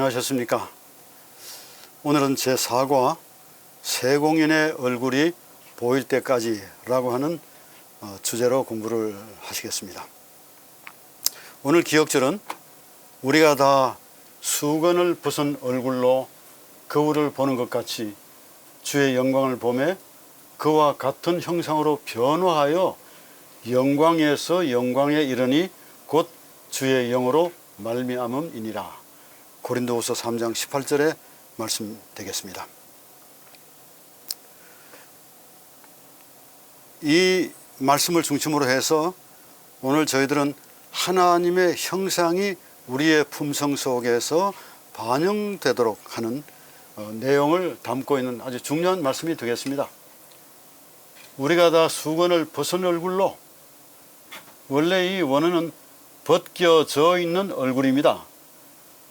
안녕하셨습니까? 오늘은 제4과 세공인의 얼굴이 보일 때까지 라고 하는 주제로 공부를 하시겠습니다. 오늘 기억절은 우리가 다 수건을 벗은 얼굴로 거울을 보는 것 같이 주의 영광을 보매 그와 같은 형상으로 변화하여 영광에서 영광에 이르니 곧 주의 영으로 말미암음이니라. 고린도후서 3장 18절의 말씀 되겠습니다. 이 말씀을 중심으로 해서 오늘 저희들은 하나님의 형상이 우리의 품성 속에서 반영되도록 하는 내용을 담고 있는 아주 중요한 말씀이 되겠습니다. 우리가 다 수건을 벗은 얼굴로, 원래 이 원어는 벗겨져 있는 얼굴입니다.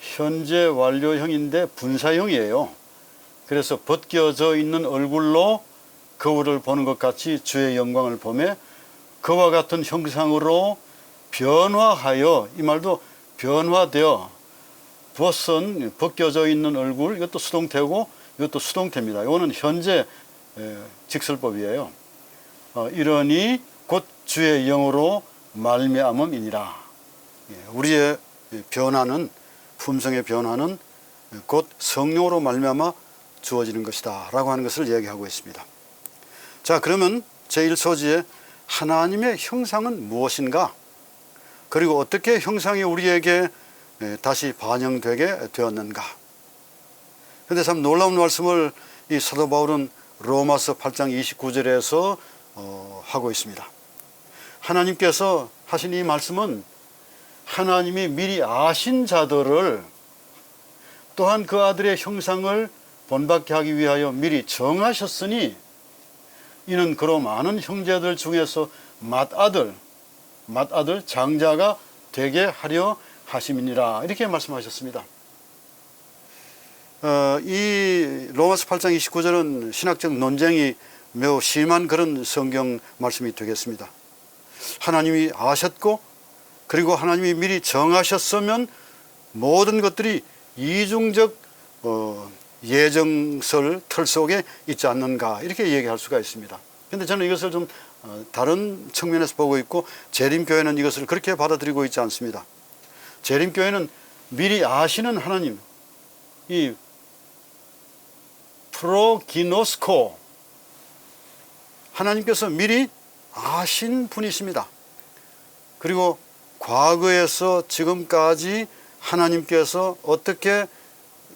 현재 완료형인데 분사형이에요. 그래서 벗겨져 있는 얼굴로 거울을 보는 것 같이 주의 영광을 보며 그와 같은 형상으로 변화하여, 이 말도 변화되어 벗겨져 있는 얼굴, 이것도 수동태고 이것도 수동태입니다. 이거는 현재 직설법이에요. 이러니 곧 주의 영으로 말미암음이니라. 우리의 변화는, 품성의 변화는 곧 성령으로 말미암아 주어지는 것이다 라고 하는 것을 얘기하고 있습니다. 자, 그러면 제1소지에 하나님의 형상은 무엇인가? 그리고 어떻게 형상이 우리에게 다시 반영되게 되었는가? 그런데 참 놀라운 말씀을 이 사도 바울은 로마서 8장 29절에서 하고 있습니다. 하나님께서 하신 이 말씀은 하나님이 미리 아신 자들을 또한 그 아들의 형상을 본받게 하기 위하여 미리 정하셨으니 이는 그로 많은 형제들 중에서 맏아들 장자가 되게 하려 하심이니라. 이렇게 말씀하셨습니다. 이 로마서 8장 29절은 신학적 논쟁이 매우 심한 그런 성경 말씀이 되겠습니다. 하나님이 아셨고 그리고 하나님이 미리 정하셨으면 모든 것들이 이중적 예정설 틀 속에 있지 않는가, 이렇게 얘기할 수가 있습니다. 그런데 저는 이것을 좀 다른 측면에서 보고 있고, 재림교회는 이것을 그렇게 받아들이고 있지 않습니다. 재림교회는 미리 아시는 하나님, 이 프로기노스코, 하나님께서 미리 아신 분이십니다. 그리고 과거에서 지금까지 하나님께서 어떻게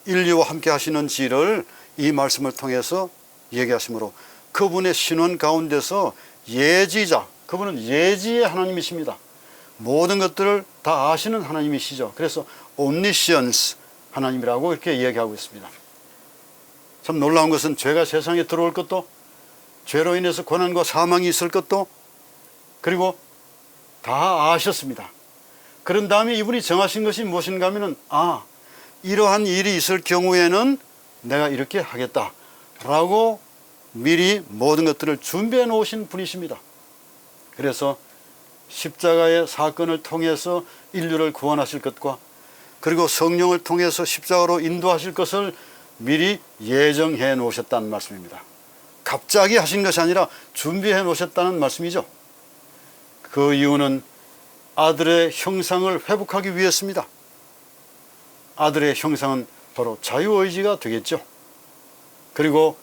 인류와 함께 하시는지를 이 말씀을 통해서 얘기하시므로 그분의 신원 가운데서 예지자, 그분은 예지의 하나님이십니다. 모든 것들을 다 아시는 하나님이시죠. 그래서 omniscience 하나님이라고 이렇게 얘기하고 있습니다. 참 놀라운 것은 죄가 세상에 들어올 것도, 죄로 인해서 고난과 사망이 있을 것도, 그리고 다 아셨습니다. 그런 다음에 이분이 정하신 것이 무엇인가 하면은, 이러한 일이 있을 경우에는 내가 이렇게 하겠다 라고 미리 모든 것들을 준비해 놓으신 분이십니다. 그래서 십자가의 사건을 통해서 인류를 구원하실 것과 그리고 성령을 통해서 십자가로 인도하실 것을 미리 예정해 놓으셨다는 말씀입니다. 갑자기 하신 것이 아니라 준비해 놓으셨다는 말씀이죠. 그 이유는 아들의 형상을 회복하기 위해서입니다. 아들의 형상은 바로 자유의지가 되겠죠. 그리고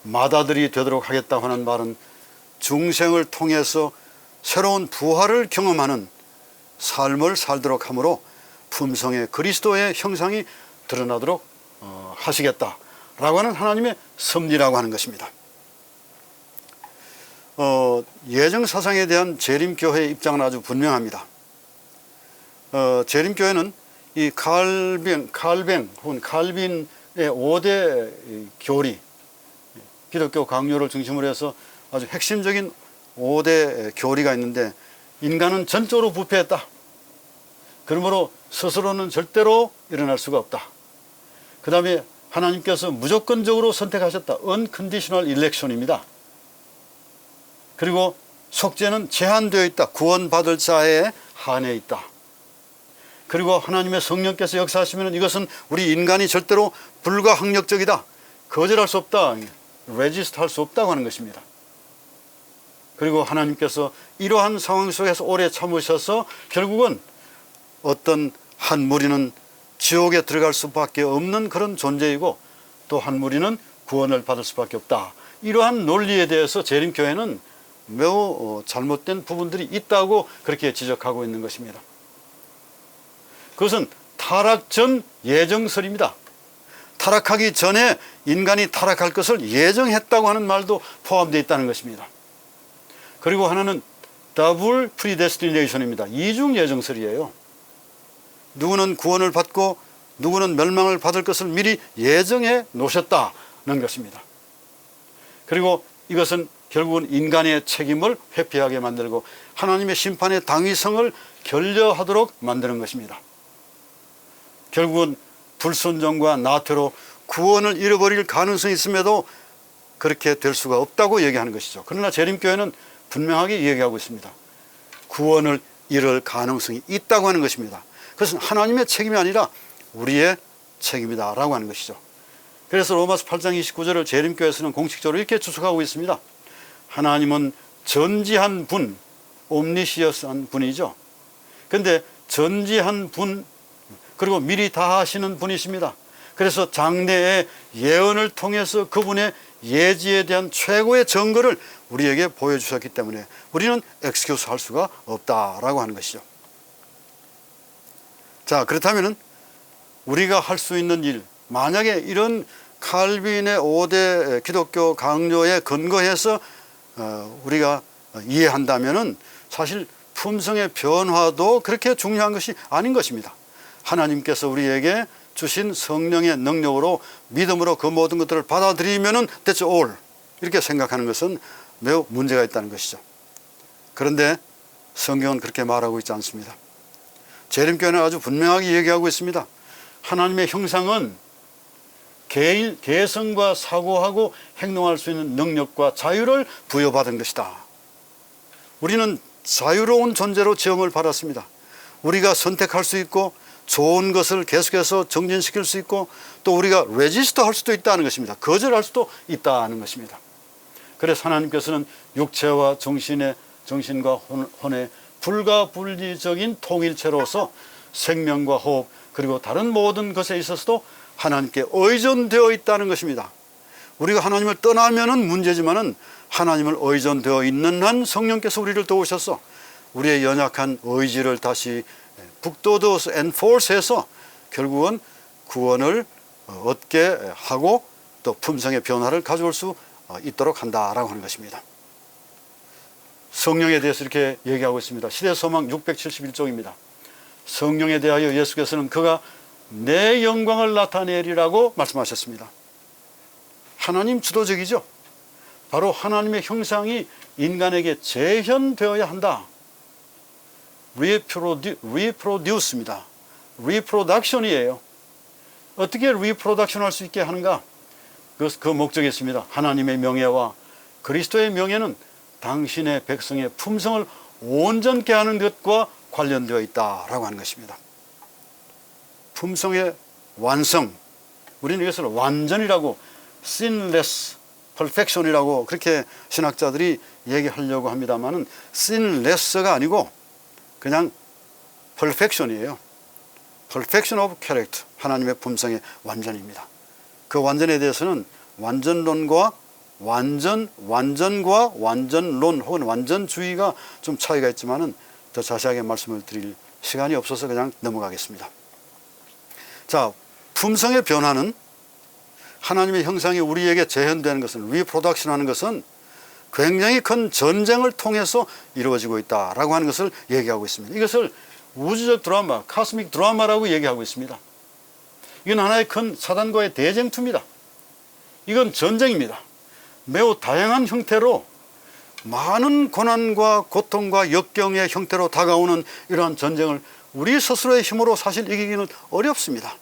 맏아들이 되도록 하겠다고 하는 말은 중생을 통해서 새로운 부활을 경험하는 삶을 살도록 하므로 품성의 그리스도의 형상이 드러나도록 하시겠다라고 하는 하나님의 섭리라고 하는 것입니다. 예정사상에 대한 재림교회의 입장은 아주 분명합니다. 재림교회는 이 칼뱅 혹은 칼빈의 5대 교리, 기독교 강요를 중심으로 해서 아주 핵심적인 5대 교리가 있는데, 인간은 전적으로 부패했다. 그러므로 스스로는 절대로 일어날 수가 없다. 그 다음에 하나님께서 무조건적으로 선택하셨다. unconditional election입니다. 그리고 속죄는 제한되어 있다. 구원받을 자에 한해 있다. 그리고 하나님의 성령께서 역사하시면 이것은 우리 인간이 절대로 불가항력적이다, 거절할 수 없다, 레지스트 할 수 없다고 하는 것입니다. 그리고 하나님께서 이러한 상황 속에서 오래 참으셔서 결국은 어떤 한 무리는 지옥에 들어갈 수밖에 없는 그런 존재이고 또 한 무리는 구원을 받을 수밖에 없다. 이러한 논리에 대해서 재림교회는 매우 잘못된 부분들이 있다고 그렇게 지적하고 있는 것입니다. 그것은 타락 전 예정설입니다. 타락하기 전에 인간이 타락할 것을 예정했다고 하는 말도 포함되어 있다는 것입니다. 그리고 하나는 더블 프리데스티네이션입니다. 이중 예정설이에요. 누구는 구원을 받고 누구는 멸망을 받을 것을 미리 예정해 놓으셨다는 것입니다. 그리고 이것은 결국은 인간의 책임을 회피하게 만들고 하나님의 심판의 당위성을 결여하도록 만드는 것입니다. 결국은 불순종과 나태로 구원을 잃어버릴 가능성이 있음에도 그렇게 될 수가 없다고 얘기하는 것이죠. 그러나 재림교회는 분명하게 얘기하고 있습니다. 구원을 잃을 가능성이 있다고 하는 것입니다. 그것은 하나님의 책임이 아니라 우리의 책임이다 라고 하는 것이죠. 그래서 로마서 8장 29절을 재림교회에서는 공식적으로 이렇게 주석하고 있습니다. 하나님은 전지한 분, 옴니시어스한 분이죠. 그런데 전지한 분, 그리고 미리 다 하시는 분이십니다. 그래서 장래의 예언을 통해서 그분의 예지에 대한 최고의 증거를 우리에게 보여주셨기 때문에 우리는 엑스큐스 할 수가 없다라고 하는 것이죠. 자, 그렇다면 우리가 할 수 있는 일, 만약에 이런 칼빈의 5대 기독교 강조에 근거해서 우리가 이해한다면 사실 품성의 변화도 그렇게 중요한 것이 아닌 것입니다. 하나님께서 우리에게 주신 성령의 능력으로 믿음으로 그 모든 것들을 받아들이면 that's all 이렇게 생각하는 것은 매우 문제가 있다는 것이죠. 그런데 성경은 그렇게 말하고 있지 않습니다. 재림교회는 아주 분명하게 얘기하고 있습니다. 하나님의 형상은 개성과 사고하고 행동할 수 있는 능력과 자유를 부여받은 것이다. 우리는 자유로운 존재로 지음을 받았습니다. 우리가 선택할 수 있고 좋은 것을 계속해서 정진시킬 수 있고 또 우리가 레지스트 할 수도 있다는 것입니다. 거절할 수도 있다는 것입니다. 그래서 하나님께서는 육체와 정신과 혼의 불가분리적인 통일체로서 생명과 호흡 그리고 다른 모든 것에 있어서도 하나님께 의존되어 있다는 것입니다. 우리가 하나님을 떠나면은 문제지만은 하나님을 의존되어 있는 한 성령께서 우리를 도우셔서 우리의 연약한 의지를 다시 북돋워서 엔포스해서 결국은 구원을 얻게 하고 또 품성의 변화를 가져올 수 있도록 한다라고 하는 것입니다. 성령에 대해서 이렇게 얘기하고 있습니다. 시대소망 671쪽입니다. 성령에 대하여 예수께서는 그가 내 영광을 나타내리라고 말씀하셨습니다. 하나님 주도적이죠. 바로 하나님의 형상이 인간에게 재현되어야 한다. reproduce입니다. reproduction이에요. 어떻게 reproduction 할 수 있게 하는가? 그 목적이 있습니다. 하나님의 명예와 그리스도의 명예는 당신의 백성의 품성을 온전케 하는 것과 관련되어 있다라고 하는 것입니다. 품성의 완성, 우리는 이것을 완전이라고 sinless, perfection이라고 그렇게 신학자들이 얘기하려고 합니다만은 sinless가 아니고 그냥 perfection이에요. perfection of character, 하나님의 품성의 완전입니다. 그 완전에 대해서는 완전론과 완전론 혹은 완전주의가 좀 차이가 있지만은 더 자세하게 말씀을 드릴 시간이 없어서 그냥 넘어가겠습니다. 자, 품성의 변화는 하나님의 형상이 우리에게 재현되는 것은 리프로덕션 하는 것은 굉장히 큰 전쟁을 통해서 이루어지고 있다라고 하는 것을 얘기하고 있습니다. 이것을 우주적 드라마, 카스믹 드라마라고 얘기하고 있습니다. 이건 하나의 큰 사단과의 대쟁투입니다. 이건 전쟁입니다. 매우 다양한 형태로 많은 고난과 고통과 역경의 형태로 다가오는 이러한 전쟁을 우리 스스로의 힘으로 사실 이기기는 어렵습니다.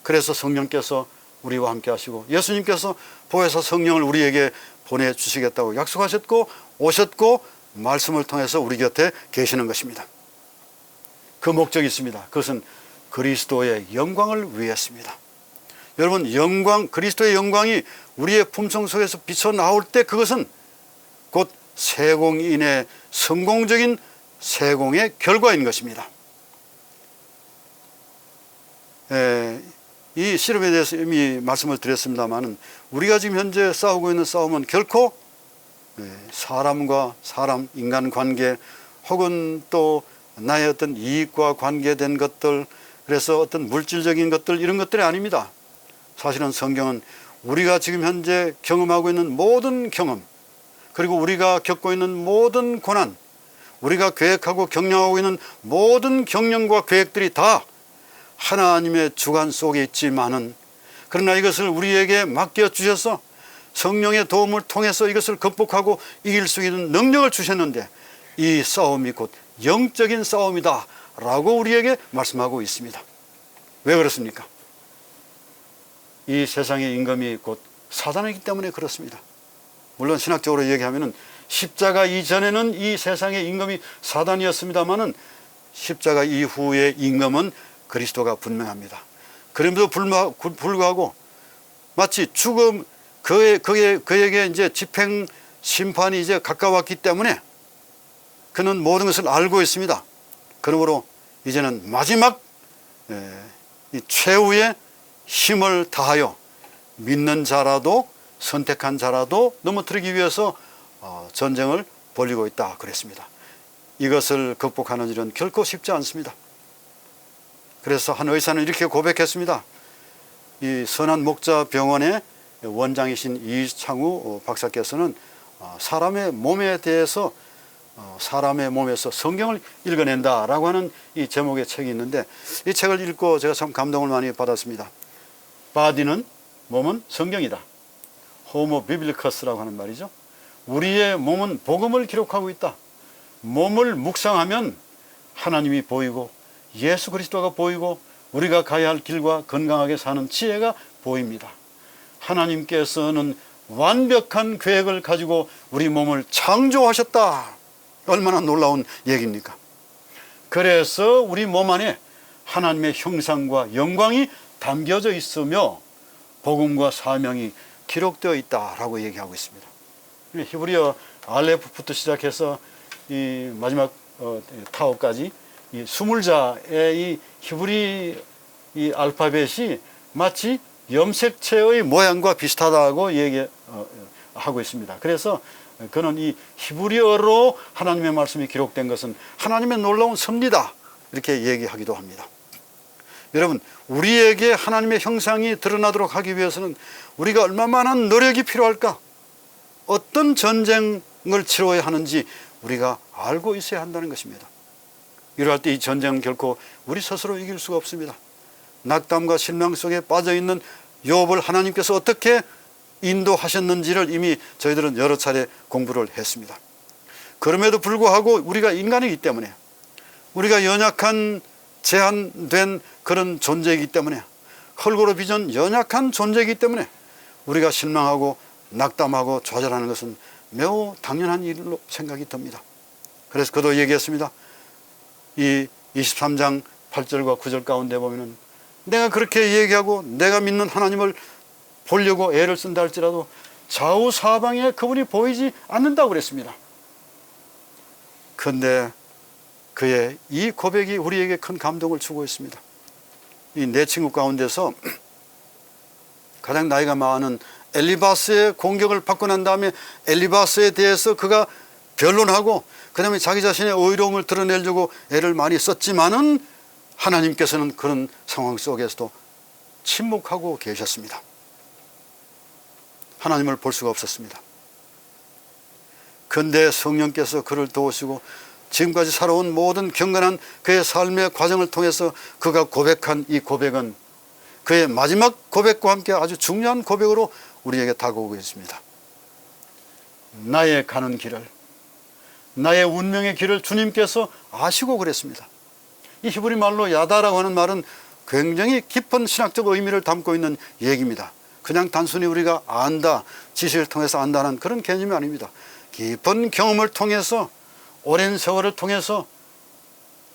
그래서 성령께서 우리와 함께 하시고 예수님께서 보혜사 성령을 우리에게 보내주시겠다고 약속하셨고 오셨고 말씀을 통해서 우리 곁에 계시는 것입니다. 그 목적이 있습니다. 그것은 그리스도의 영광을 위했습니다. 여러분, 영광, 그리스도의 영광이 우리의 품성 속에서 비쳐 나올 때 그것은 곧 세공인의 성공적인 세공의 결과인 것입니다. 이 실험에 대해서 이미 말씀을 드렸습니다만 우리가 지금 현재 싸우고 있는 싸움은 결코 사람과 사람, 인간관계 혹은 또 나의 어떤 이익과 관계된 것들, 그래서 어떤 물질적인 것들, 이런 것들이 아닙니다. 사실은 성경은 우리가 지금 현재 경험하고 있는 모든 경험, 그리고 우리가 겪고 있는 모든 고난, 우리가 계획하고 경영하고 있는 모든 경영과 계획들이 다 하나님의 주관 속에 있지만은, 그러나 이것을 우리에게 맡겨주셔서 성령의 도움을 통해서 이것을 극복하고 이길 수 있는 능력을 주셨는데, 이 싸움이 곧 영적인 싸움이다 라고 우리에게 말씀하고 있습니다. 왜 그렇습니까? 이 세상의 임금이 곧 사단이기 때문에 그렇습니다. 물론 신학적으로 얘기하면은 십자가 이전에는 이 세상의 임금이 사단이었습니다만은 십자가 이후의 임금은 그리스도가 분명합니다. 그럼에도 불구하고 마치 죽음, 그에게 이제 집행 심판이 이제 가까웠기 때문에 그는 모든 것을 알고 있습니다. 그러므로 이제는 마지막 이 최후의 힘을 다하여 믿는 자라도, 선택한 자라도 넘어뜨리기 위해서 전쟁을 벌이고 있다 그랬습니다. 이것을 극복하는 일은 결코 쉽지 않습니다. 그래서 한 의사는 이렇게 고백했습니다. 이 선한 목자 병원의 원장이신 이창우 박사께서는 사람의 몸에 대해서, 사람의 몸에서 성경을 읽어낸다라고 하는 이 제목의 책이 있는데, 이 책을 읽고 제가 참 감동을 많이 받았습니다. 바디는, 몸은 성경이다. 호모 비블리커스라고 하는 말이죠. 우리의 몸은 복음을 기록하고 있다. 몸을 묵상하면 하나님이 보이고 예수 그리스도가 보이고 우리가 가야 할 길과 건강하게 사는 지혜가 보입니다. 하나님께서는 완벽한 계획을 가지고 우리 몸을 창조하셨다. 얼마나 놀라운 얘기입니까? 그래서 우리 몸 안에 하나님의 형상과 영광이 담겨져 있으며 복음과 사명이 기록되어 있다라고 얘기하고 있습니다. 히브리어 알레프부터 시작해서 이 마지막 타오까지 이 20자의 이 히브리 이 알파벳이 마치 염색체의 모양과 비슷하다고 얘기하고 있습니다. 그래서 그는 이 히브리어로 하나님의 말씀이 기록된 것은 하나님의 놀라운 섭리다, 이렇게 얘기하기도 합니다. 여러분, 우리에게 하나님의 형상이 드러나도록 하기 위해서는 우리가 얼마나 노력이 필요할까? 어떤 전쟁을 치러야 하는지 우리가 알고 있어야 한다는 것입니다. 이러할 때 이 전쟁은 결코 우리 스스로 이길 수가 없습니다. 낙담과 실망 속에 빠져있는 욥을 하나님께서 어떻게 인도하셨는지를 이미 저희들은 여러 차례 공부를 했습니다. 그럼에도 불구하고 우리가 인간이기 때문에, 우리가 연약한 제한된 그런 존재이기 때문에, 흙으로 빚은 연약한 존재이기 때문에 우리가 실망하고 낙담하고 좌절하는 것은 매우 당연한 일로 생각이 듭니다. 그래서 그도 얘기했습니다. 이 23장 8절과 9절 가운데 보면은, 내가 그렇게 얘기하고 내가 믿는 하나님을 보려고 애를 쓴다 할지라도 좌우 사방에 그분이 보이지 않는다고 그랬습니다. 그런데 그의 이 고백이 우리에게 큰 감동을 주고 있습니다. 이 내 친구 가운데서 가장 나이가 많은 엘리바스의 공격을 받고 난 다음에 엘리바스에 대해서 그가 변론하고 그 다음에 자기 자신의 의로움을 드러내려고 애를 많이 썼지만은 하나님께서는 그런 상황 속에서도 침묵하고 계셨습니다. 하나님을 볼 수가 없었습니다. 그런데 성령께서 그를 도우시고 지금까지 살아온 모든 경건한 그의 삶의 과정을 통해서 그가 고백한 이 고백은 그의 마지막 고백과 함께 아주 중요한 고백으로 우리에게 다가오고 있습니다. 나의 가는 길을, 나의 운명의 길을 주님께서 아시고 그랬습니다. 이 히브리 말로 야다라고 하는 말은 굉장히 깊은 신학적 의미를 담고 있는 얘기입니다. 그냥 단순히 우리가 안다, 지식을 통해서 안다는 그런 개념이 아닙니다. 깊은 경험을 통해서, 오랜 세월을 통해서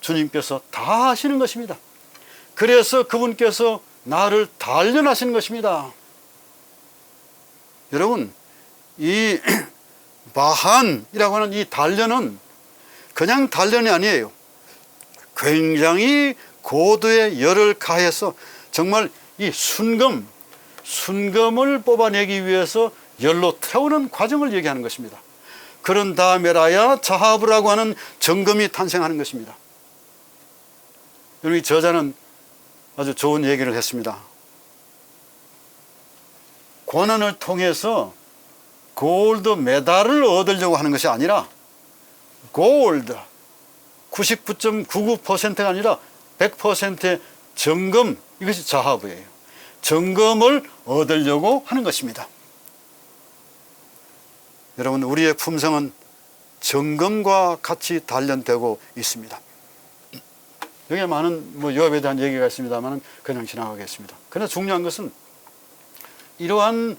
주님께서 다 하시는 것입니다. 그래서 그분께서 나를 단련하시는 것입니다. 여러분, 이 마한이라고 하는 이 단련은 그냥 단련이 아니에요. 굉장히 고도의 열을 가해서 정말 이 순금을 뽑아내기 위해서 열로 태우는 과정을 얘기하는 것입니다. 그런 다음에라야 자하부라고 하는 정금이 탄생하는 것입니다. 여러분, 이 저자는 아주 좋은 얘기를 했습니다. 고난을 통해서 골드 메달을 얻으려고 하는 것이 아니라 골드 99.99%가 아니라 100%의 정금, 이것이 자하부예요. 정금을 얻으려고 하는 것입니다. 여러분, 우리의 품성은 정금과 같이 단련되고 있습니다. 여기에 많은 유업에 대한 얘기가 있습니다만 그냥 지나가겠습니다. 그러나 중요한 것은 이러한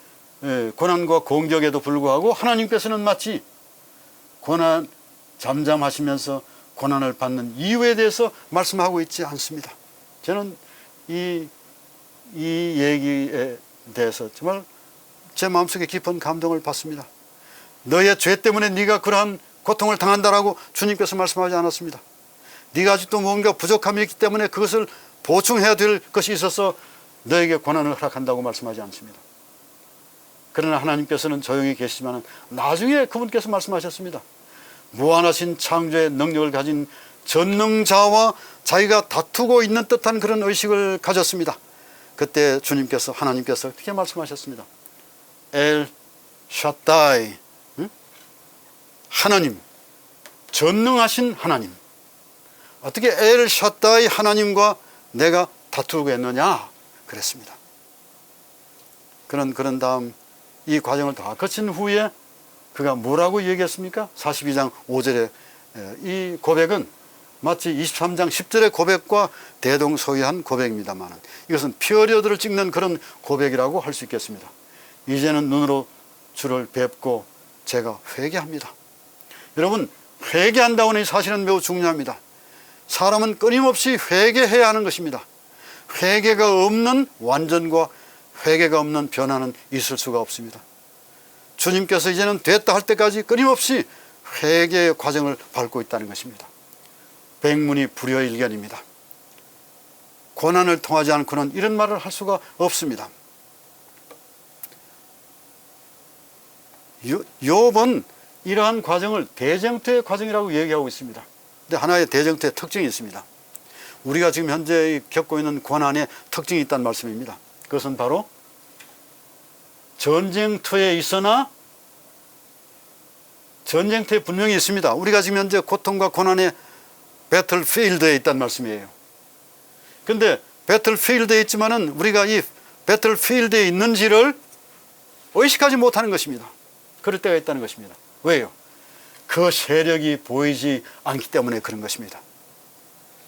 고난과 공격에도 불구하고 하나님께서는 마치 고난 잠잠하시면서 고난을 받는 이유에 대해서 말씀하고 있지 않습니다. 저는 이 얘기에 대해서 정말 제 마음속에 깊은 감동을 받습니다. 너의 죄 때문에 네가 그러한 고통을 당한다라고 주님께서 말씀하지 않았습니다. 네가 아직도 뭔가 부족함이 있기 때문에 그것을 보충해야 될 것이 있어서 너에게 고난을 허락한다고 말씀하지 않습니다. 그러나 하나님께서는 조용히 계시지만 나중에 그분께서 말씀하셨습니다. 무한하신 창조의 능력을 가진 전능자와 자기가 다투고 있는 듯한 그런 의식을 가졌습니다. 그때 주님께서, 하나님께서 어떻게 말씀하셨습니다. 엘 샤다이, 하나님, 전능하신 하나님. 어떻게 엘 샤다이 하나님과 내가 다투겠느냐 그랬습니다. 그런 다음 이 과정을 다 거친 후에 그가 뭐라고 얘기했습니까? 42장 5절에 이 고백은 마치 23장 10절의 고백과 대동소이한 고백입니다만 이것은 피어리어드를 찍는 그런 고백이라고 할 수 있겠습니다. 이제는 눈으로 주를 뵙고 제가 회개합니다. 여러분, 회개한다고 하는 사실은 매우 중요합니다. 사람은 끊임없이 회개해야 하는 것입니다. 회개가 없는 완전과 회개가 없는 변화는 있을 수가 없습니다. 주님께서 이제는 됐다 할 때까지 끊임없이 회개의 과정을 밟고 있다는 것입니다. 백문이 불여일견입니다. 고난을 통하지 않고는 이런 말을 할 수가 없습니다. 욥은 이러한 과정을 대쟁투의 과정이라고 얘기하고 있습니다. 근데 하나의 대쟁투의 특징이 있습니다. 우리가 지금 현재 겪고 있는 고난의 특징이 있다는 말씀입니다. 그것은 바로 전쟁터에 있으나 전쟁터에 분명히 있습니다. 우리가 지금 현재 고통과 고난의 배틀필드에 있다는 말씀이에요. 그런데 배틀필드에 있지만은 우리가 이 배틀필드에 있는지를 의식하지 못하는 것입니다. 그럴 때가 있다는 것입니다. 왜요? 그 세력이 보이지 않기 때문에 그런 것입니다.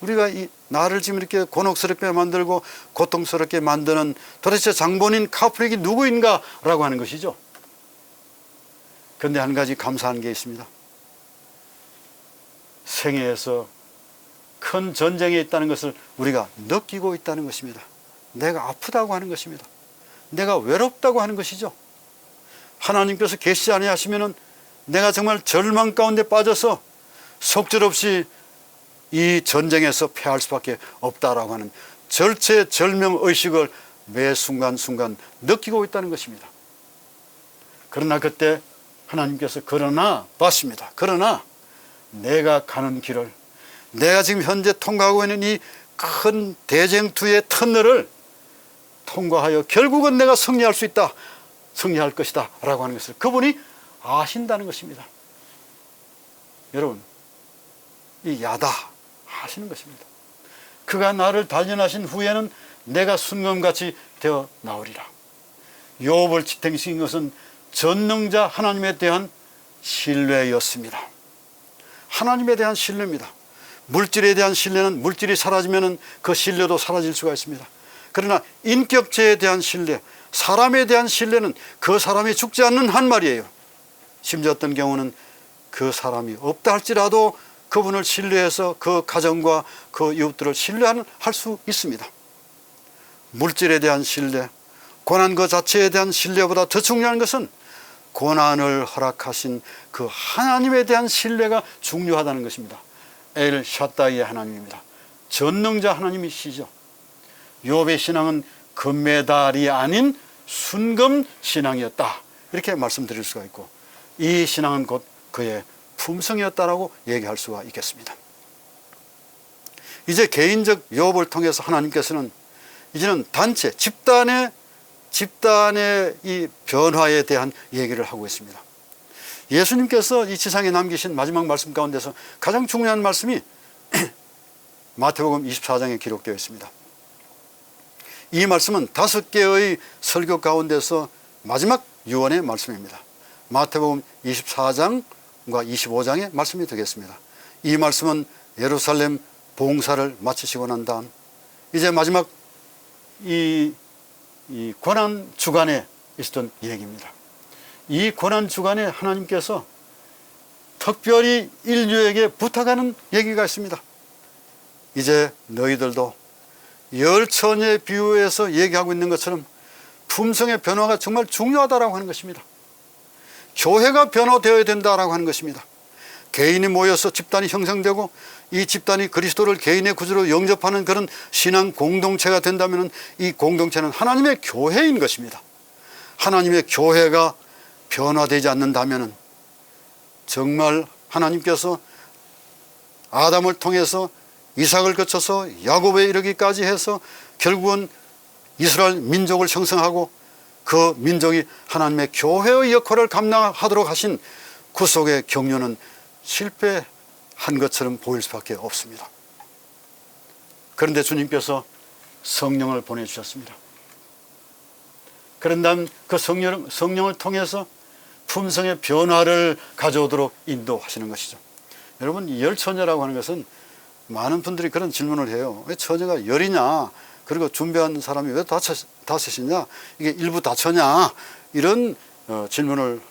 우리가 이 나를 지금 이렇게 곤혹스럽게 만들고 고통스럽게 만드는 도대체 장본인 카프릭이 누구인가 라고 하는 것이죠. 그런데 한 가지 감사한 게 있습니다. 생애에서 큰 전쟁에 있다는 것을 우리가 느끼고 있다는 것입니다. 내가 아프다고 하는 것입니다. 내가 외롭다고 하는 것이죠. 하나님께서 계시지 아니하시면은 내가 정말 절망 가운데 빠져서 속절없이 이 전쟁에서 패할 수밖에 없다라고 하는 절체절명의식을 매 순간순간 느끼고 있다는 것입니다. 그러나 그때 하나님께서 그러나 봤습니다. 그러나 내가 가는 길을, 내가 지금 현재 통과하고 있는 이 큰 대쟁투의 터널을 통과하여 결국은 내가 승리할 수 있다, 승리할 것이다 라고 하는 것을 그분이 아신다는 것입니다. 여러분, 이 야다 하시는 것입니다. 그가 나를 단련하신 후에는 내가 순금같이 되어 나오리라. 욥을 지탱시킨 것은 전능자 하나님에 대한 신뢰였습니다. 하나님에 대한 신뢰입니다. 물질에 대한 신뢰는 물질이 사라지면 그 신뢰도 사라질 수가 있습니다. 그러나 인격체에 대한 신뢰, 사람에 대한 신뢰는 그 사람이 죽지 않는 한 말이에요. 심지어 어떤 경우는 그 사람이 없다 할지라도 그분을 신뢰해서 그 가정과 그 이웃들을 신뢰할 수 있습니다. 물질에 대한 신뢰, 고난 그 자체에 대한 신뢰보다 더 중요한 것은 고난을 허락하신 그 하나님에 대한 신뢰가 중요하다는 것입니다. 엘 샤다이의 하나님입니다. 전능자 하나님이시죠. 욥의 신앙은 금메달이 아닌 순금 신앙이었다, 이렇게 말씀드릴 수가 있고, 이 신앙은 곧 그의 품성이었다라고 얘기할 수가 있겠습니다. 이제 개인적 욥을 통해서 하나님께서는 이제는 단체, 집단의 이 변화에 대한 얘기를 하고 있습니다. 예수님께서 이 지상에 남기신 마지막 말씀 가운데서 가장 중요한 말씀이 마태복음 24장에 기록되어 있습니다. 이 말씀은 5개의 설교 가운데서 마지막 유언의 말씀입니다. 마태복음 24장과 25장의 말씀이 되겠습니다. 이 말씀은 예루살렘 봉사를 마치시고 난 다음 이제 마지막 이 고난 주간에 있었던 얘기입니다. 이 고난 주간에 하나님께서 특별히 인류에게 부탁하는 얘기가 있습니다. 이제 너희들도 열처녀의 비유에서 얘기하고 있는 것처럼 품성의 변화가 정말 중요하다라고 하는 것입니다. 교회가 변화되어야 된다라고 하는 것입니다. 개인이 모여서 집단이 형성되고 이 집단이 그리스도를 개인의 구주로 영접하는 그런 신앙 공동체가 된다면 이 공동체는 하나님의 교회인 것입니다. 하나님의 교회가 변화되지 않는다면 정말 하나님께서 아담을 통해서 이삭을 거쳐서 야곱에 이르기까지 해서 결국은 이스라엘 민족을 형성하고 그 민족이 하나님의 교회의 역할을 감당하도록 하신 구속의 경륜은 실패한 것처럼 보일 수밖에 없습니다. 그런데 주님께서 성령을 보내주셨습니다. 그런 다음 그 성령을 통해서 품성의 변화를 가져오도록 인도하시는 것이죠. 여러분, 이 열처녀라고 하는 것은 많은 분들이 그런 질문을 해요. 왜 처녀가 열이냐? 그리고 준비한 사람이 왜 다섯이냐? 이게 일부 다처냐? 이런 질문을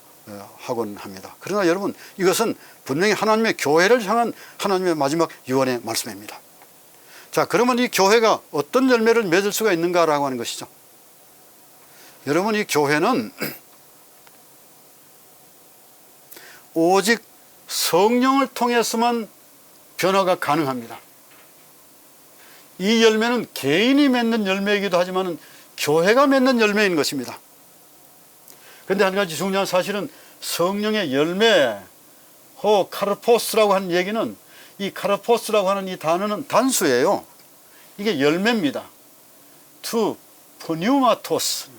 하곤 합니다. 그러나 여러분, 이것은 분명히 하나님의 교회를 향한 하나님의 마지막 유언의 말씀입니다. 자, 그러면 이 교회가 어떤 열매를 맺을 수가 있는가라고 하는 것이죠. 여러분, 이 교회는 오직 성령을 통해서만 변화가 가능합니다. 이 열매는 개인이 맺는 열매이기도 하지만 교회가 맺는 열매인 것입니다. 그런데 한 가지 중요한 사실은 성령의 열매, 카르포스라고 하는 얘기는, 이 카르포스라고 하는 이 단어는 단수예요. 이게 열매입니다. 투 pneumatos,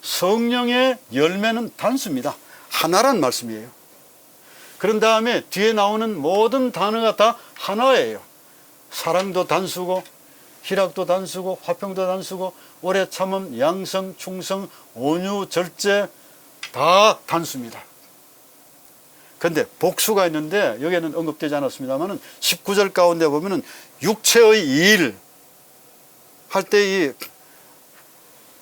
성령의 열매는 단수입니다. 하나란 말씀이에요. 그런 다음에 뒤에 나오는 모든 단어가 다 하나예요. 사랑도 단수고, 희락도 단수고, 화평도 단수고, 오래 참음, 양성, 충성, 온유, 절제 다 단수입니다. 그런데 복수가 있는데 여기에는 언급되지 않았습니다만 19절 가운데 보면은 육체의 일 할 때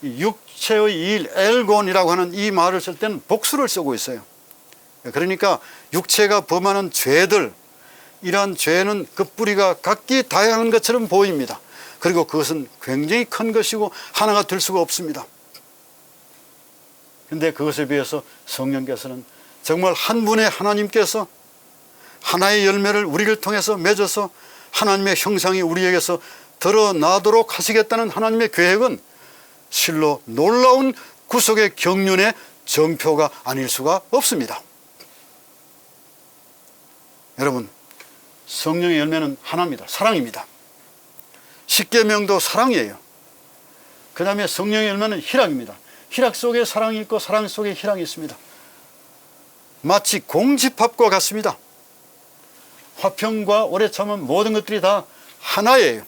이 육체의 일, 엘곤이라고 하는 이 말을 쓸 때는 복수를 쓰고 있어요. 그러니까 육체가 범하는 죄들, 이러한 죄는 그 뿌리가 각기 다양한 것처럼 보입니다. 그리고 그것은 굉장히 큰 것이고 하나가 될 수가 없습니다. 그런데 그것에 비해서 성령께서는 정말 한 분의 하나님께서 하나의 열매를 우리를 통해서 맺어서 하나님의 형상이 우리에게서 드러나도록 하시겠다는 하나님의 계획은 실로 놀라운 구속의 경륜의 정표가 아닐 수가 없습니다. 여러분, 성령의 열매는 하나입니다. 사랑입니다. 십계명도 사랑이에요. 그 다음에 성령의 열매는 희락입니다. 희락 속에 사랑이 있고 사랑 속에 희락이 있습니다. 마치 공집합과 같습니다. 화평과 오래 참은 모든 것들이 다 하나예요.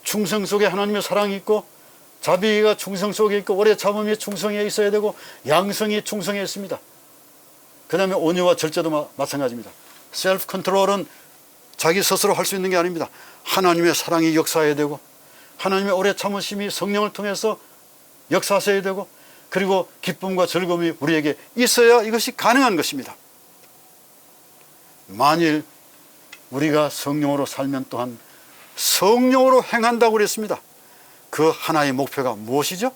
충성 속에 하나님의 사랑이 있고, 자비가 충성 속에 있고, 오래 참음이 충성에 있어야 되고, 양성이 충성에 있습니다. 그 다음에 온유와 절제도 마찬가지입니다. 셀프 컨트롤은 자기 스스로 할 수 있는 게 아닙니다. 하나님의 사랑이 역사해야 되고, 하나님의 오래 참으심이 성령을 통해서 역사하셔야 되고, 그리고 기쁨과 즐거움이 우리에게 있어야 이것이 가능한 것입니다. 만일 우리가 성령으로 살면 또한 성령으로 행한다고 그랬습니다. 그 하나의 목표가 무엇이죠?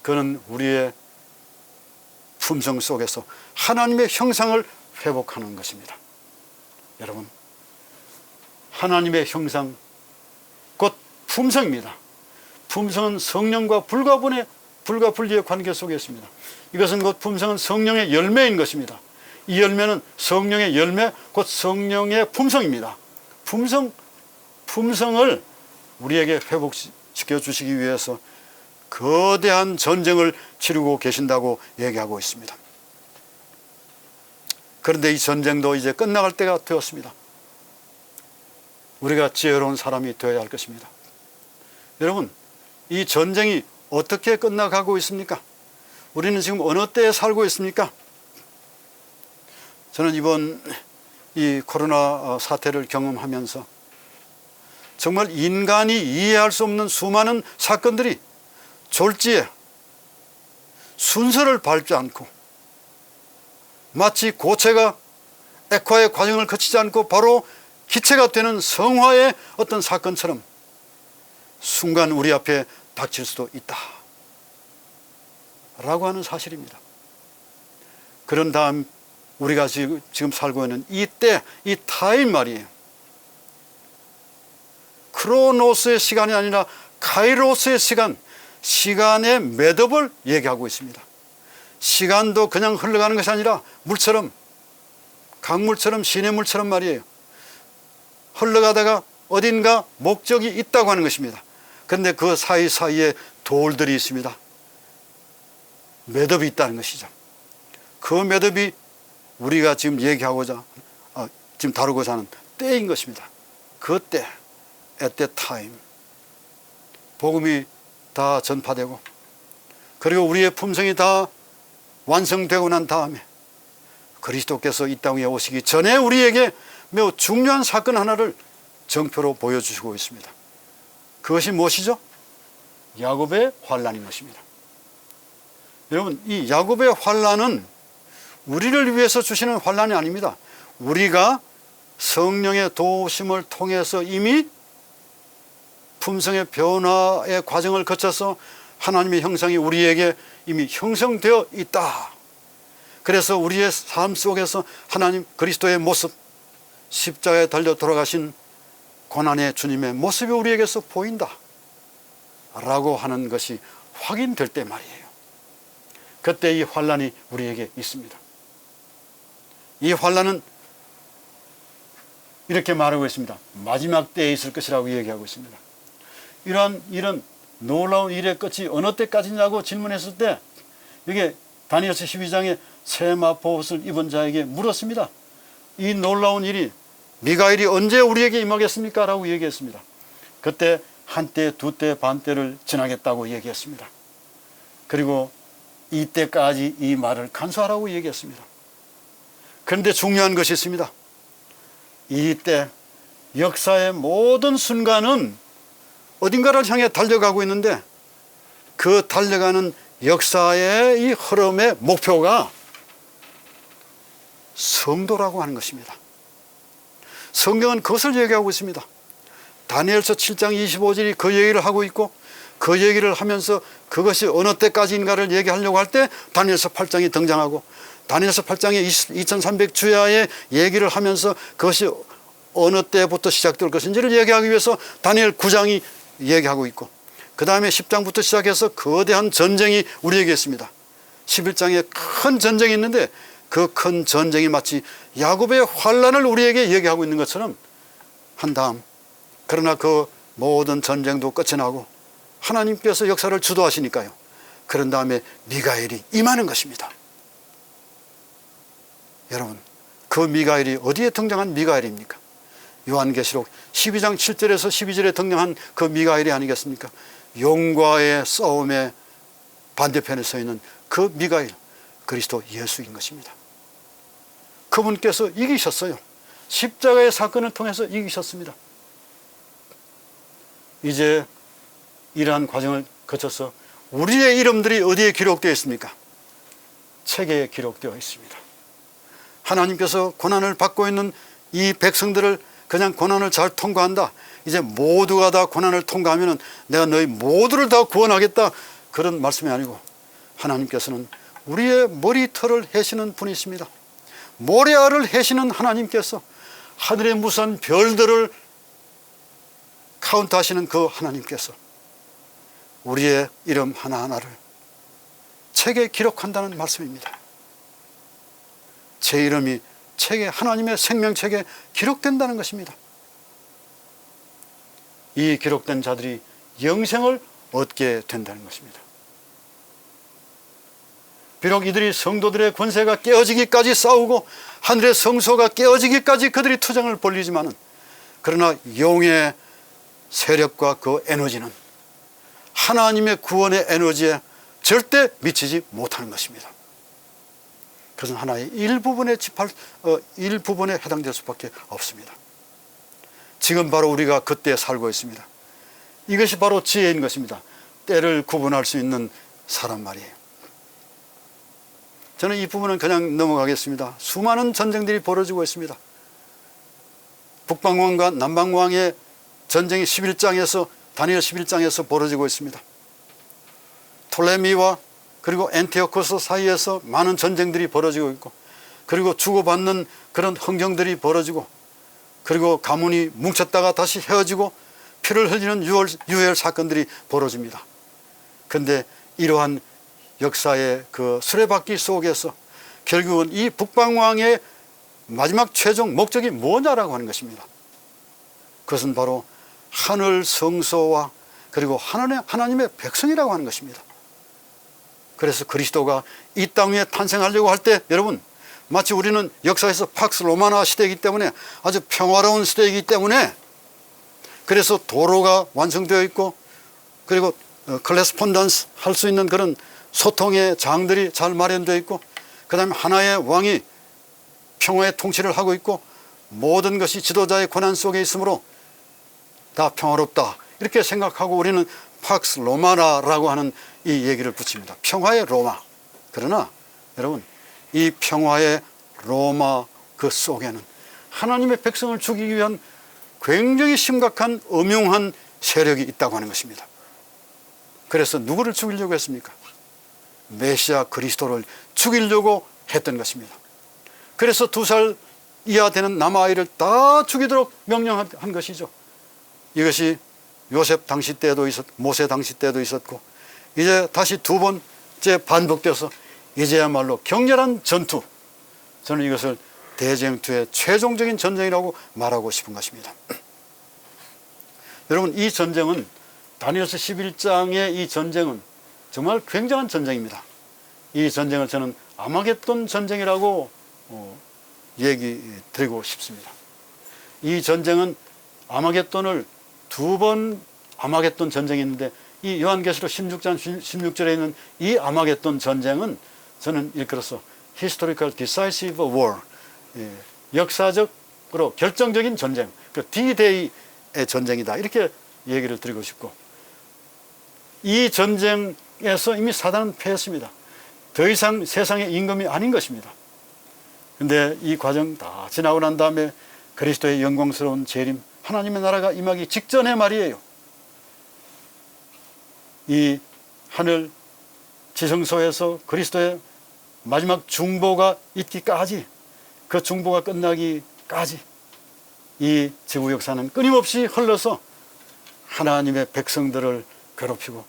그는 우리의 품성 속에서 하나님의 형상을 회복하는 것입니다. 여러분, 하나님의 형상 곧 품성입니다. 품성은 성령과 불가분리의 관계 속에 있습니다. 이것은 곧 품성은 성령의 열매인 것입니다. 이 열매는 성령의 열매 곧 성령의 품성입니다. 품성을 우리에게 회복시켜 주시기 위해서 거대한 전쟁을 치르고 계신다고 얘기하고 있습니다. 그런데 이 전쟁도 이제 끝나갈 때가 되었습니다. 우리가 지혜로운 사람이 되어야 할 것입니다. 여러분, 이 전쟁이 어떻게 끝나가고 있습니까? 우리는 지금 어느 때에 살고 있습니까? 저는 이번 이 코로나 사태를 경험하면서 정말 인간이 이해할 수 없는 수많은 사건들이 졸지에 순서를 밟지 않고 마치 고체가 액화의 과정을 거치지 않고 바로 기체가 되는 성화의 어떤 사건처럼 순간 우리 앞에 닥칠 수도 있다 라고 하는 사실입니다. 그런 다음 우리가 지금 살고 있는 이때, 이 타임 말이에요. 크로노스의 시간이 아니라 카이로스의 시간, 시간의 매듭을 얘기하고 있습니다. 시간도 그냥 흘러가는 것이 아니라 물처럼, 강물처럼, 시냇물처럼 말이에요. 흘러가다가 어딘가 목적이 있다고 하는 것입니다. 그런데 그 사이사이에 돌들이 있습니다. 매듭이 있다는 것이죠. 그 매듭이 우리가 지금 얘기하고자 지금 다루고자 하는 때인 것입니다. 그 때, at that time 복음이 다 전파되고 그리고 우리의 품성이 다 완성되고 난 다음에 그리스도께서 이 땅 위에 오시기 전에 우리에게 매우 중요한 사건 하나를 정표로 보여주시고 있습니다. 그것이 무엇이죠? 야곱의 환난인 것입니다. 여러분, 이 야곱의 환난은 우리를 위해서 주시는 환난이 아닙니다. 우리가 성령의 도우심을 통해서 이미 품성의 변화의 과정을 거쳐서 하나님의 형상이 우리에게 이미 형성되어 있다. 그래서 우리의 삶 속에서 하나님 그리스도의 모습, 십자가에 달려 돌아가신 고난의 주님의 모습이 우리에게서 보인다 라고 하는 것이 확인될 때 말이에요. 그때 이 환난이 우리에게 있습니다. 이 환난은 이렇게 말하고 있습니다. 마지막 때에 있을 것이라고 얘기하고 있습니다. 이런 놀라운 일의 끝이 어느 때까지냐고 질문했을 때 이게 다니엘서 12장에 세마포옷을 입은 자에게 물었습니다. 이 놀라운 일이 미가엘이 언제 우리에게 임하겠습니까? 라고 얘기했습니다. 그때 한때, 두때, 반때를 지나겠다고 얘기했습니다. 그리고 이때까지 이 말을 간수하라고 얘기했습니다. 그런데 중요한 것이 있습니다. 이때 역사의 모든 순간은 어딘가를 향해 달려가고 있는데 그 달려가는 역사의 이 흐름의 목표가 성도라고 하는 것입니다. 성경은 그것을 얘기하고 있습니다. 다니엘서 7장 25절이 그 얘기를 하고 있고 그 얘기를 하면서 그것이 어느 때까지인가를 얘기하려고 할 때 다니엘서 8장이 등장하고 다니엘서 8장의 2300주야의 얘기를 하면서 그것이 어느 때부터 시작될 것인지를 얘기하기 위해서 다니엘 9장이 얘기하고 있고 그 다음에 10장부터 시작해서 거대한 전쟁이 우리에게 있습니다. 11장에 큰 전쟁이 있는데 그 큰 전쟁이 마치 야곱의 환난을 우리에게 얘기하고 있는 것처럼 한 다음 그러나 그 모든 전쟁도 끝이 나고 하나님께서 역사를 주도하시니까요. 그런 다음에 미가엘이 임하는 것입니다. 여러분, 그 미가엘이 어디에 등장한 미가엘입니까? 요한계시록 12장 7절에서 12절에 등장한 그 미가엘이 아니겠습니까? 용과의 싸움의 반대편에 서 있는 그 미가엘, 그리스도 예수인 것입니다. 그분께서 이기셨어요. 십자가의 사건을 통해서 이기셨습니다. 이제 이러한 과정을 거쳐서 우리의 이름들이 어디에 기록되어 있습니까? 책에 기록되어 있습니다. 하나님께서 고난을 받고 있는 이 백성들을 그냥 고난을 잘 통과한다, 이제 모두가 다 고난을 통과하면 내가 너희 모두를 다 구원하겠다, 그런 말씀이 아니고 하나님께서는 우리의 머리털을 해시는 분이십니다. 모래알을 해시는 하나님께서, 하늘의 무수한 별들을 카운트하시는 그 하나님께서 우리의 이름 하나하나를 책에 기록한다는 말씀입니다. 제 이름이 책에, 하나님의 생명책에 기록된다는 것입니다. 이 기록된 자들이 영생을 얻게 된다는 것입니다. 비록 이들이 성도들의 권세가 깨어지기까지 싸우고 하늘의 성소가 깨어지기까지 그들이 투쟁을 벌이지만은, 그러나 영의 세력과 그 에너지는 하나님의 구원의 에너지에 절대 미치지 못하는 것입니다. 그것은 하나의 일부분에 해당될 수밖에 없습니다. 지금 바로 우리가 그때에 살고 있습니다. 이것이 바로 지혜인 것입니다. 때를 구분할 수 있는 사람 말이에요. 저는 이 부분은 그냥 넘어가겠습니다. 수많은 전쟁들이 벌어지고 있습니다. 북방왕과 남방왕의 전쟁이 11장에서, 다니엘 11장에서 벌어지고 있습니다. 톨레미와 그리고 엔티오코스 사이에서 많은 전쟁들이 벌어지고 있고, 그리고 주고받는 그런 흥정들이 벌어지고, 그리고 가문이 뭉쳤다가 다시 헤어지고 피를 흘리는 유혈 사건들이 벌어집니다. 그런데 이러한 역사의 그 수레바퀴 속에서 결국은 이 북방왕의 마지막 최종 목적이 뭐냐라고 하는 것입니다. 그것은 바로 하늘 성소와 그리고 하나님의 백성이라고 하는 것입니다. 그래서 그리스도가 이 땅 위에 탄생하려고 할 때, 여러분, 마치 우리는 역사에서 팍스 로마나 시대이기 때문에 아주 평화로운 시대이기 때문에, 그래서 도로가 완성되어 있고, 그리고 클래스폰던스 할 수 있는 그런 소통의 장들이 잘 마련되어 있고, 그 다음에 하나의 왕이 평화의 통치를 하고 있고, 모든 것이 지도자의 권한 속에 있으므로 다 평화롭다, 이렇게 생각하고 우리는 팍스 로마나라고 하는 이 얘기를 붙입니다. 평화의 로마. 그러나 여러분, 이 평화의 로마 그 속에는 하나님의 백성을 죽이기 위한 굉장히 심각한 음흉한 세력이 있다고 하는 것입니다. 그래서 누구를 죽이려고 했습니까? 메시아 그리스도를 죽이려고 했던 것입니다. 그래서 2살 이하 되는 남아이를 다 죽이도록 명령한 것이죠. 이것이 요셉 당시 때도 모세 당시 때도 있었고, 이제 다시 2번째 반복돼서 이제야말로 격렬한 전투, 저는 이것을 대쟁투의 최종적인 전쟁이라고 말하고 싶은 것입니다. 여러분, 이 전쟁은, 다니엘서 11장의 이 전쟁은 정말 굉장한 전쟁입니다. 이 전쟁을 저는 아마겟돈 전쟁이라고 얘기 드리고 싶습니다. 이 전쟁은 아마겟돈을 2번 아마겟돈 전쟁이 있는데, 이 요한계시록 16장 16절에 있는 이 아마겟돈 전쟁은 저는 일컬어서 Historical Decisive War, 역사적으로 결정적인 전쟁, 그 D-Day의 전쟁이다, 이렇게 얘기를 드리고 싶고, 이 전쟁에서 이미 사단은 패했습니다. 더 이상 세상의 임금이 아닌 것입니다. 그런데 이 과정 다 지나고 난 다음에 그리스도의 영광스러운 재림, 하나님의 나라가 임하기 직전에 말이에요, 이 하늘 지성소에서 그리스도의 마지막 중보가 있기까지, 그 중보가 끝나기까지 이 지구 역사는 끊임없이 흘러서 하나님의 백성들을 괴롭히고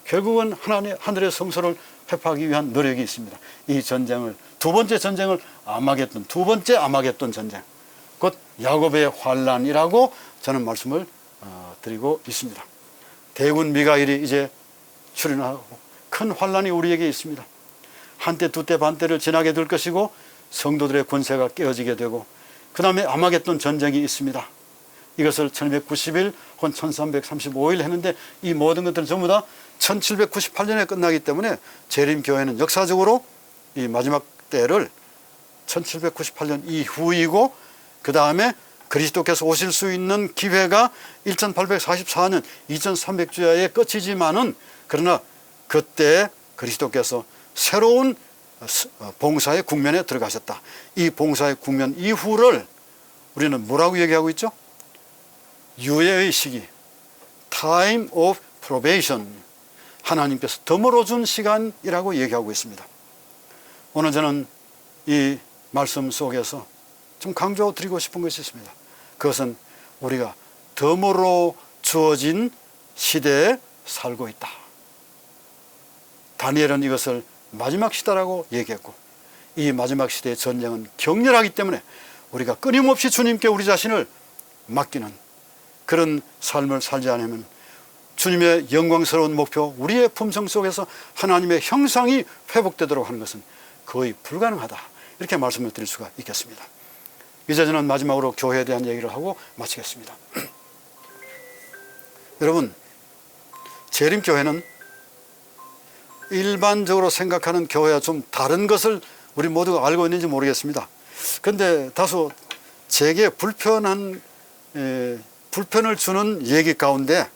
결국은 하늘의 성소를 회복하기 위한 노력이 있습니다. 이 전쟁을, 2번째 전쟁을 아마겟돈, 2번째 아마겟돈 전쟁, 곧 야곱의 환란이라고 저는 말씀을 드리고 있습니다. 대군 미가엘이 이제 출현하고 큰 환란이 우리에게 있습니다. 한때 두때 반때를 지나게 될 것이고, 성도들의 권세가 깨어지게 되고, 그 다음에 아마겟돈 전쟁이 있습니다. 이것을 1290일 혹은 1335일 했는데, 이 모든 것들은 전부 다 1798년에 끝나기 때문에 재림교회는 역사적으로 이 마지막 때를 1798년 이후이고, 그 다음에 그리스도께서 오실 수 있는 기회가 1844년 2300주야의 끝이지만은, 그러나 그때 그리스도께서 새로운 봉사의 국면에 들어가셨다. 이 봉사의 국면 이후를 우리는 뭐라고 얘기하고 있죠? 유예의 시기, time of probation, 하나님께서 덤으로 준 시간이라고 얘기하고 있습니다. 오늘 저는 이 말씀 속에서 좀 강조드리고 싶은 것이 있습니다. 그것은 우리가 덤으로 주어진 시대에 살고 있다. 다니엘은 이것을 마지막 시대라고 얘기했고, 이 마지막 시대의 전쟁은 격렬하기 때문에 우리가 끊임없이 주님께 우리 자신을 맡기는 그런 삶을 살지 않으면 주님의 영광스러운 목표, 우리의 품성 속에서 하나님의 형상이 회복되도록 하는 것은 거의 불가능하다, 이렇게 말씀을 드릴 수가 있겠습니다. 이제 저는 마지막으로 교회에 대한 얘기를 하고 마치겠습니다. 여러분, 재림교회는 일반적으로 생각하는 교회와 좀 다른 것을 우리 모두가 알고 있는지 모르겠습니다. 그런데 다소 제게 불편을 주는 얘기 가운데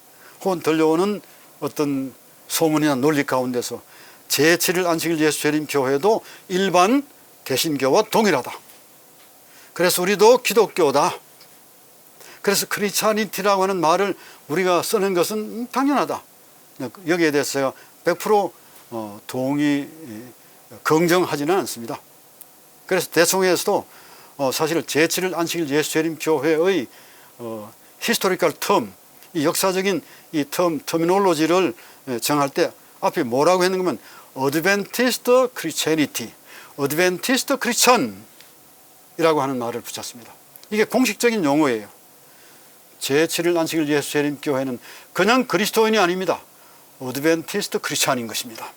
혹은 들려오는 어떤 소문이나 논리 가운데서 제7일 안식일 예수 재림 교회도 일반 개신교와 동일하다. 그래서 우리도 기독교다. 그래서 크리스찬이티라고 하는 말을 우리가 쓰는 것은 당연하다. 여기에 대해서 제가 100% 긍정하지는 않습니다. 그래서 대총회에서도 사실 제7일 안식일 예수 재림 교회의 히스토리컬 텀, 이 역사적인 이 터미놀로지를 정할 때 앞에 뭐라고 했는가 하면 어드벤티스트 크리스천이티, 어드벤티스트 크리스천이라고 하는 말을 붙였습니다. 이게 공식적인 용어예요. 제7일 안식일 예수 재림 교회는 그냥 그리스도인이 아닙니다. 어드벤티스트 크리스천인 것입니다.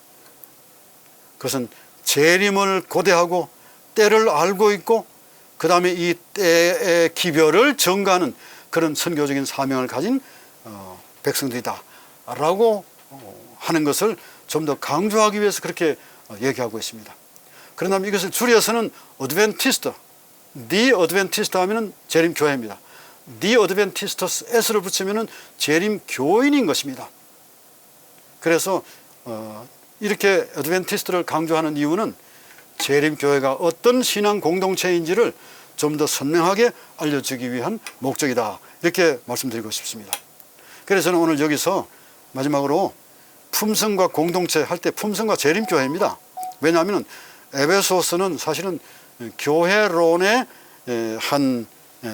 그것은 재림을 고대하고 때를 알고 있고 그 다음에 이 때의 기별을 전가하는 그런 선교적인 사명을 가진 백성들이다 라고 하는 것을 좀 더 강조하기 위해서 그렇게 얘기하고 있습니다. 그러나 이것을 줄여서는 어드벤티스트, The Adventist 하면은 재림교회입니다. The Adventist S를 붙이면은 재림교인인 것입니다. 그래서 이렇게 어드벤티스트를 강조하는 이유는 재림교회가 어떤 신앙 공동체인지를 좀 더 선명하게 알려주기 위한 목적이다, 이렇게 말씀드리고 싶습니다. 그래서 저는 오늘 여기서 마지막으로 품성과 공동체 할 때 품성과 재림교회입니다. 왜냐하면 에베소서는 사실은 교회론의 한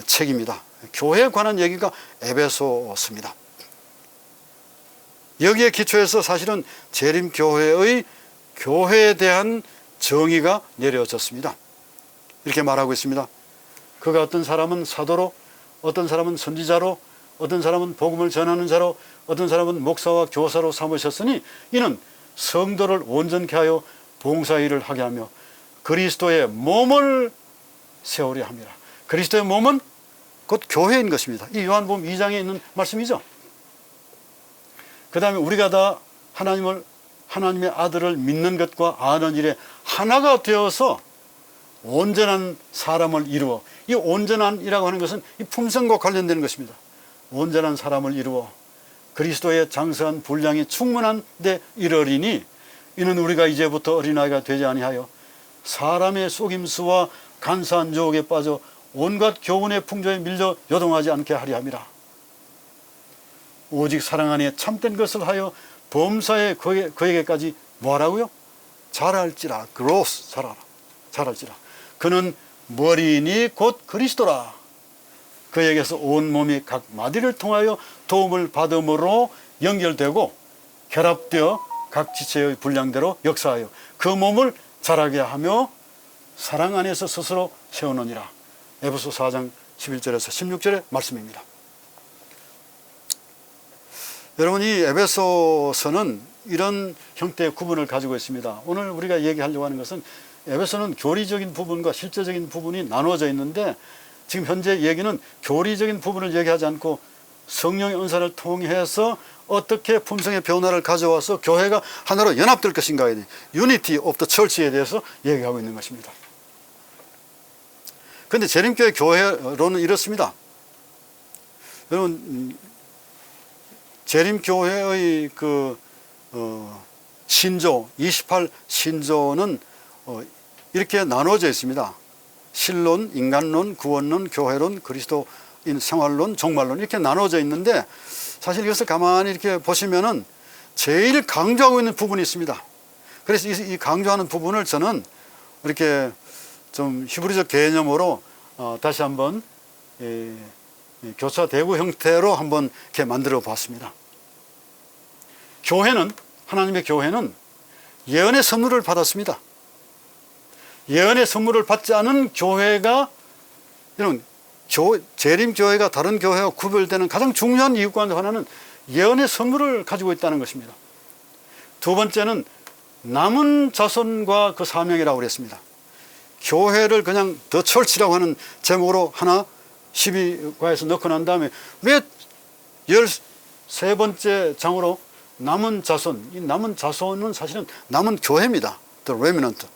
책입니다. 교회에 관한 얘기가 에베소서입니다. 여기에 기초해서 사실은 재림교회의 교회에 대한 정의가 내려졌습니다. 이렇게 말하고 있습니다. 그가 어떤 사람은 사도로, 어떤 사람은 선지자로, 어떤 사람은 복음을 전하는 자로, 어떤 사람은 목사와 교사로 삼으셨으니 이는 성도를 온전케 하여 봉사일을 하게 하며 그리스도의 몸을 세우려 함이라. 그리스도의 몸은 곧 교회인 것입니다. 이 요한복음 2장에 있는 말씀이죠. 그 다음에 우리가 다 하나님의 아들을 믿는 것과 아는 일에 하나가 되어서 온전한 사람을 이루어, 이 온전한이라고 하는 것은 이 품성과 관련되는 것입니다. 온전한 사람을 이루어 그리스도의 장성한 분량이 충분한 데 이르리니 이는 우리가 이제부터 어린아이가 되지 아니하여 사람의 속임수와 간사한 유혹에 빠져 온갖 교훈의 풍조에 밀려 요동하지 않게 하려 함이라. 오직 사랑 안에 참된 것을 하여 범사에 그에게까지 뭐하라고요? 자랄지라. growth, 자랄지라. 그는 머리니 곧 그리스도라. 그에게서 온 몸이 각 마디를 통하여 도움을 받음으로 연결되고 결합되어 각 지체의 분량대로 역사하여 그 몸을 자라게 하며 사랑 안에서 스스로 세우느니라. 에베소 4장 11절에서 16절의 말씀입니다. 여러분, 이 에베소서는 이런 형태의 구분을 가지고 있습니다. 오늘 우리가 얘기하려고 하는 것은 에베소는 교리적인 부분과 실제적인 부분이 나누어져 있는데 지금 현재 얘기는 교리적인 부분을 얘기하지 않고 성령의 은사를 통해서 어떻게 품성의 변화를 가져와서 교회가 하나로 연합될 것인가에 대해 Unity of the Church에 대해서 얘기하고 있는 것입니다. 그런데 재림교회 교회론은 이렇습니다. 여러분, 재림교회의 신조 28 신조는 이렇게 나눠져 있습니다. 신론, 인간론, 구원론, 교회론, 그리스도인 생활론, 종말론 이렇게 나눠져 있는데 사실 이것을 가만히 이렇게 보시면은 제일 강조하고 있는 부분이 있습니다. 그래서 이 강조하는 부분을 저는 이렇게 좀 히브리적 개념으로 다시 한번 교차대구 형태로 한번 이렇게 만들어 봤습니다. 교회는, 하나님의 교회는 예언의 선물을 받았습니다. 예언의 선물을 받지 않은 교회가, 이런 재림교회가 다른 교회와 구별되는 가장 중요한 이유 가운데 하나는 예언의 선물을 가지고 있다는 것입니다. 두 번째는 남은 자손과 그 사명이라고 그랬습니다. 교회를 그냥 더 철치라고 하는 제목으로 하나 12과에서 넣고 난 다음에 왜 13번째 장으로 남은 자손, 이 남은 자손은 사실은 남은 교회입니다. The remnant.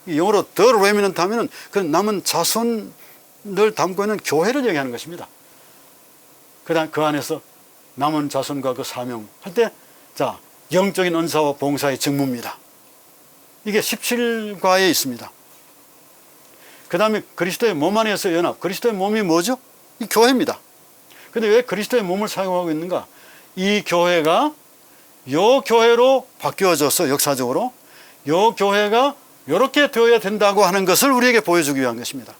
영어로 The remnant 하면은 그 남은 자손을 담고 있는 교회를 얘기하는 것입니다. 그다음 그 안에서 남은 자손과 그 사명 할 때, 자, 영적인 은사와 봉사의 직무입니다. 이게 17과에 있습니다. 그 다음에 그리스도의 몸 안에서 연합. 그리스도의 몸이 뭐죠? 이 교회입니다. 근데 왜 그리스도의 몸을 사용하고 있는가? 이 교회가 요 교회로 바뀌어져서 역사적으로 요 교회가 이렇게 되어야 된다고 하는 것을 우리에게 보여주기 위한 것입니다.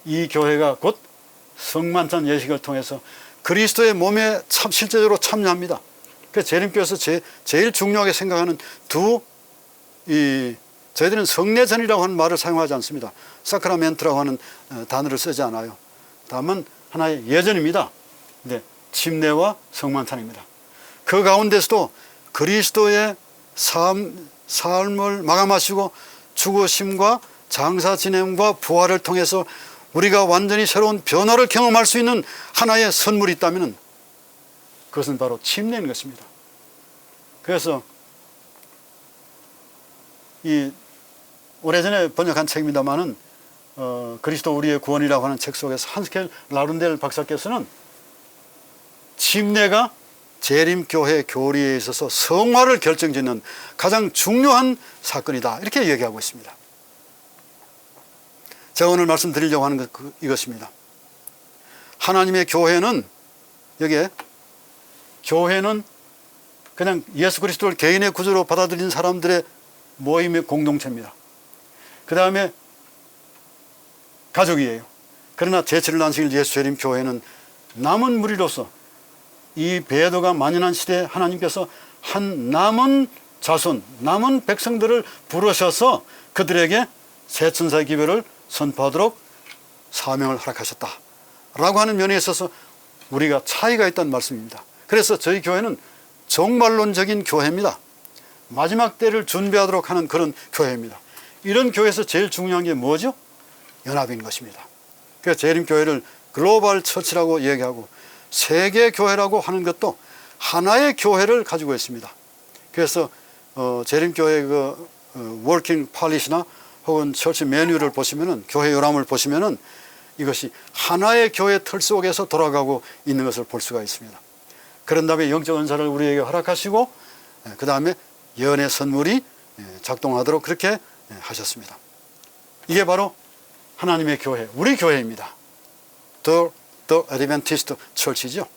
이 교회가 곧 성만찬 예식을 통해서 그리스도의 몸에 실제적으로 참여합니다. 그래서 재림교회에서 제일 중요하게 생각하는 저희들은 성례전이라고 하는 말을 사용하지 않습니다. 사크라멘트라고 하는 단어를 쓰지 않아요. 다만 하나의 예전입니다. 네, 침례와 성만찬입니다. 그 가운데서도 그리스도의 삶을 마감하시고 죽으심과 장사 지냄과 부활을 통해서 우리가 완전히 새로운 변화를 경험할 수 있는 하나의 선물이 있다면 그것은 바로 침례인 것입니다. 그래서 이 오래전에 번역한 책입니다마는 그리스도 우리의 구원이라고 하는 책 속에서 한스켈 라룬델 박사께서는 침례가 재림교회 교리에 있어서 성화를 결정짓는 가장 중요한 사건이다, 이렇게 얘기하고 있습니다. 제가 오늘 말씀드리려고 하는 것 이것입니다. 하나님의 교회는, 여기에 교회는 그냥 예수 그리스도를 개인의 구주로 받아들인 사람들의 모임의 공동체입니다. 그 다음에 가족이에요. 그러나 제7일 안식일 예수 재림 교회는 남은 무리로서 이 배도가 만연한 시대에 하나님께서 한 남은 자손, 남은 백성들을 부르셔서 그들에게 새 천사의 기별을 선포하도록 사명을 허락하셨다 라고 하는 면에 있어서 우리가 차이가 있다는 말씀입니다. 그래서 저희 교회는 종말론적인 교회입니다. 마지막 때를 준비하도록 하는 그런 교회입니다. 이런 교회에서 제일 중요한 게 뭐죠? 연합인 것입니다. 그래서 재림교회를 글로벌 처치라고 얘기하고 세계교회라고 하는 것도 하나의 교회를 가지고 있습니다. 그래서 재림교회 워킹 팔릿이나 혹은 처치 메뉴를 보시면은, 교회 요람을 보시면은 이것이 하나의 교회 틀 속에서 돌아가고 있는 것을 볼 수가 있습니다. 그런 다음에 영적 은사를 우리에게 허락하시고 그 다음에 예언의 선물이 작동하도록 그렇게 하셨습니다. 이게 바로 하나님의 교회, 우리 교회입니다. The Adventist Church이죠.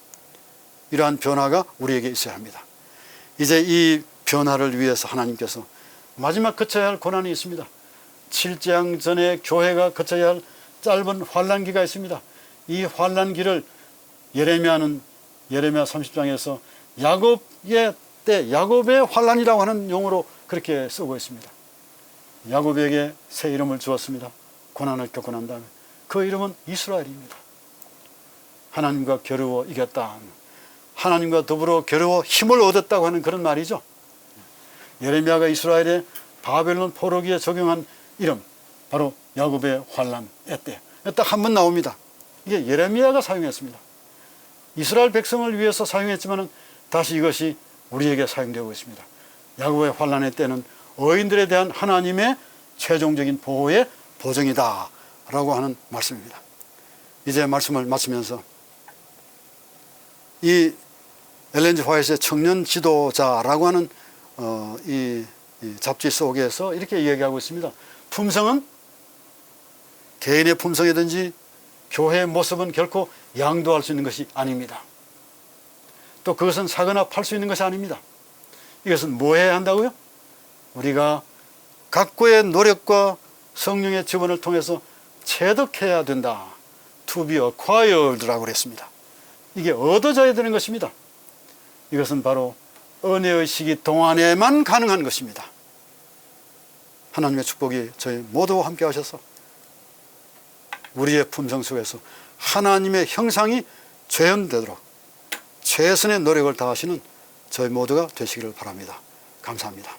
이러한 변화가 우리에게 있어야 합니다. 이제 이 변화를 위해서 하나님께서 마지막 거쳐야 할 고난이 있습니다. 7장 전에 교회가 거쳐야 할 짧은 환난기가 있습니다. 이 환난기를 예레미야 30장에서 야곱의 때, 야곱의 환난이라고 하는 용어로 그렇게 쓰고 있습니다. 야곱에게 새 이름을 주었습니다. 고난을 겪고 난 다음에 그 이름은 이스라엘입니다. 하나님과 겨루어 이겼다, 하나님과 더불어 겨루어 힘을 얻었다고 하는 그런 말이죠. 예레미야가 이스라엘의 바벨론 포로기에 적용한 이름, 바로 야곱의 환난 때 딱 한 번 나옵니다. 이게 예레미야가 사용했습니다. 이스라엘 백성을 위해서 사용했지만 다시 이것이 우리에게 사용되고 있습니다. 야곱의 환난의 때는 어인들에 대한 하나님의 최종적인 보호의 보정이다 라고 하는 말씀입니다. 이제 말씀을 마치면서 이 엘렌 G 화이트의 청년 지도자라고 하는 이 잡지 속에서 이렇게 이야기하고 있습니다. 품성은 개인의 품성이든지 교회의 모습은 결코 양도할 수 있는 것이 아닙니다. 또 그것은 사거나 팔 수 있는 것이 아닙니다. 이것은 뭐 해야 한다고요? 우리가 각고의 노력과 성령의 지원을 통해서 체득해야 된다. To be acquired라고 그랬습니다. 이게 얻어져야 되는 것입니다. 이것은 바로 은혜의 시기 동안에만 가능한 것입니다. 하나님의 축복이 저희 모두와 함께 하셔서 우리의 품성 속에서 하나님의 형상이 재현되도록 최선의 노력을 다하시는 저희 모두가 되시기를 바랍니다. 감사합니다.